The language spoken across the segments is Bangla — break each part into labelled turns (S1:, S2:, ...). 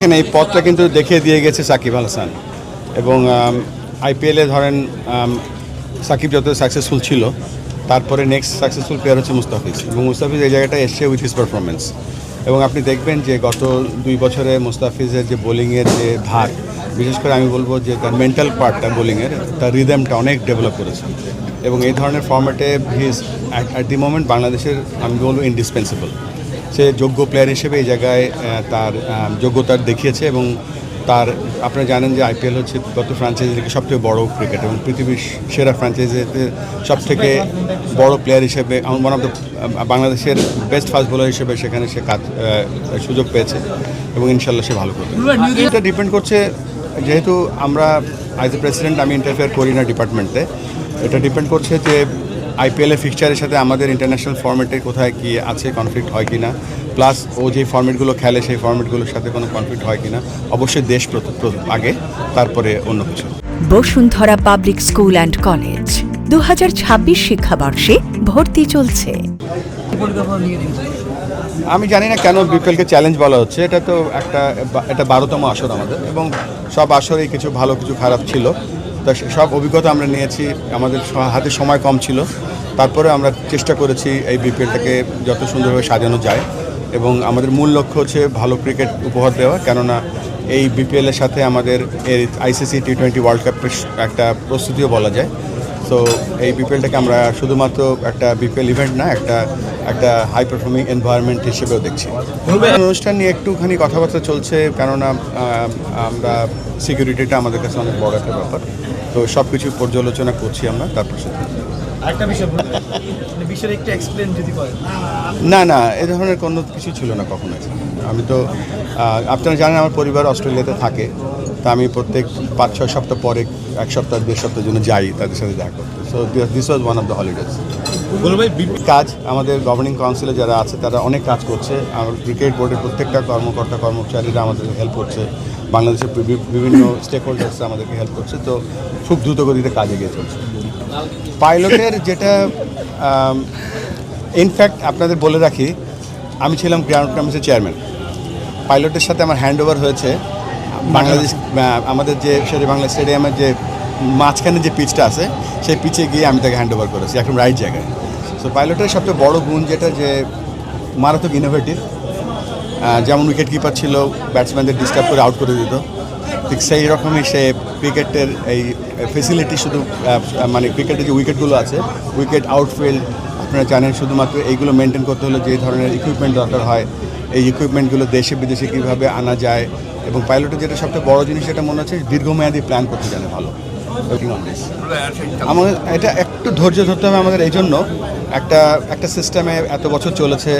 S1: এখানে এই পথটা কিন্তু দেখিয়ে দিয়ে গেছে সাকিব আল হাসান এবং আইপিএলে ধরেন সাকিব যত সাকসেসফুল ছিল তারপরে নেক্সট সাকসেসফুল প্লেয়ার হচ্ছে মুস্তাফিজ এবং মুস্তাফিজ এই জায়গাটা এসছে উইথ হিস পারফরমেন্স এবং আপনি দেখবেন যে গত 2 বছরে মুস্তাফিজের যে বোলিংয়ের যে ধার বিশেষ করে আমি বলবো যে তার মেন্টাল পার্টটা বোলিংয়ের তার রিদমটা অনেক ডেভেলপ করেছে এবং এই ধরনের ফর্ম্যাটে হিজ অ্যাট দি মোমেন্ট বাংলাদেশের আমি বলবো ইন্ডিসপেন্সিবল। সে যোগ্য প্লেয়ার হিসেবে এই জায়গায় তার যোগ্যতা দেখিয়েছে এবং তার আপনারা জানেন যে আইপিএল হচ্ছে গত ফ্র্যাঞ্চাইজি থেকে সবথেকে বড় ক্রিকেট এবং পৃথিবীর সেরা ফ্র্যাঞ্চাইজিতে সবথেকে বড় প্লেয়ার হিসেবে ওয়ান অফ দ্য বাংলাদেশের বেস্ট ফাস্ট বোলার হিসেবে সেখানে সে কাজ সুযোগ পেয়েছে এবং ইনশাল্লাহ সে ভালো করবে। এটা ডিপেন্ড করছে যেহেতু আমরা অ্যাজ এ প্রেসিডেন্ট আমি ইন্টারফেয়ার করি না ডিপার্টমেন্টে, এটা ডিপেন্ড করছে যে আইপিএলের ফিক্সচারের সাথে আমাদের ইন্টারন্যাশনাল ফর্মেটে কোথায় কী আছে, কনফ্লিক্ট হয় কি না, প্লাস ও যে ফর্মেটগুলো খেলে সেই ফর্মেটগুলোর সাথে কোনো কনফ্লিক্ট হয় কি না। অবশ্যই দেশ আগে, তারপরে অন্য কিছু।
S2: Bashundhara public school and college 2026 শিক্ষাবর্ষে ভর্তি চলছে।
S1: আমি জানি না কেন বিপিএলকে চ্যালেঞ্জ বলা হচ্ছে, এটা তো এটা 12তম আসর আমাদের এবং সব আসরেই কিছু ভালো কিছু খারাপ ছিল, তা সব অভিজ্ঞতা আমরা নিয়েছি। আমাদের হাতে সময় কম ছিল, তারপরে আমরা চেষ্টা করেছি এই বিপিএলটাকে যত সুন্দরভাবে সাজানো যায় এবং আমাদের মূল লক্ষ্য হচ্ছে ভালো ক্রিকেট উপহার দেওয়া, কেননা এই বিপিএলের সাথে আমাদের এই আইসিসি T20 ওয়ার্ল্ড কাপের একটা প্রস্তুতিও বলা যায়। সো এই বিপিএলটাকে আমরা শুধুমাত্র একটা বিপিএল ইভেন্ট না, একটা হাই পারফর্মিং এনভায়রনমেন্ট হিসেবেও দেখছি। অনুষ্ঠান নিয়ে একটুখানি কথাবার্তা চলছে, কেননা আমরা সিকিউরিটিটা আমাদের কাছে অনেক বড় একটা ব্যাপার, তো সব কিছু পর্যালোচনা করছি আমরা। তারপর না এ ধরনের কোনো কিছু ছিল না কখনোই। আমি তো আপনারা জানেন আমার পরিবার অস্ট্রেলিয়াতে থাকে, তা আমি প্রত্যেক 5-6 সপ্তাহ পরে 1 সপ্তাহ 1.5 সপ্তাহের জন্য যাই তাদের সাথে দেখা করতে। So this was one of the holidays. কাজ আমাদের গভর্নিং কাউন্সিলে যারা আছে তারা অনেক কাজ করছে। আমার ক্রিকেট বোর্ডের প্রত্যেকটা কর্মচারীরা আমাদেরকে হেল্প করছে, বাংলাদেশের বিভিন্ন স্টেক হোল্ডার্সরা আমাদেরকে হেল্প করছে, তো খুব দ্রুত গতিতে কাজ এগিয়ে চলছে। পাইলটের যেটা ইনফ্যাক্ট আপনাদের বলে রাখি, আমি ছিলাম গ্রাউন্ড কমিটির চেয়ারম্যান। পাইলটের সাথে আমার হ্যান্ড ওভার হয়েছে বাংলাদেশ আমাদের যে শেরে বাংলা স্টেডিয়ামের যে মাঝখানে যে পিচটা আছে সেই পিচে গিয়ে আমি তাকে হ্যান্ড ওভার করেছি একদম রাইট জায়গায়। সো পাইলটের সবচেয়ে বড় গুণ যেটা যে মারাত্মক ইনোভেটিভ, যেমন উইকেট কিপার ছিল ব্যাটসম্যানদের ডিস্টার্ব করে আউট করে দিত, ঠিক সেই রকমই সে ক্রিকেটের এই ফেসিলিটি শুধু মানে ক্রিকেটের যে উইকেটগুলো আছে উইকেট আউটফিল্ড আপনারা জানেন, শুধুমাত্র এইগুলো মেনটেন করতে হলে যে ধরনের ইকুইপমেন্ট দরকার হয় এই ইকুইপমেন্টগুলো দেশে বিদেশে কীভাবে আনা যায় এবং পাইলটের যেটা সবচেয়ে বড় জিনিস সেটা মনে হচ্ছে দীর্ঘমেয়াদী প্ল্যান করতে জানে ভালো। আমাদের এটা একটু ধৈর্য ধরতে হবে আমাদের, এই জন্য একটা সিস্টেমে এত বছর চলেছে।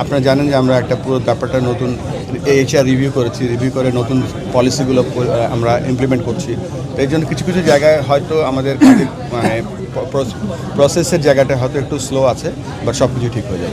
S1: আপনারা জানেন যে আমরা একটা পুরো ব্যাপারটা নতুন HR রিভিউ করে নতুন পলিসিগুলো আমরা ইমপ্লিমেন্ট করছি। এই জন্য কিছু কিছু জায়গায় হয়তো আমাদের মানে প্রসেসের জায়গাটা হয়তো একটু স্লো আছে, বাট সব কিছু ঠিক হয়ে যাবে।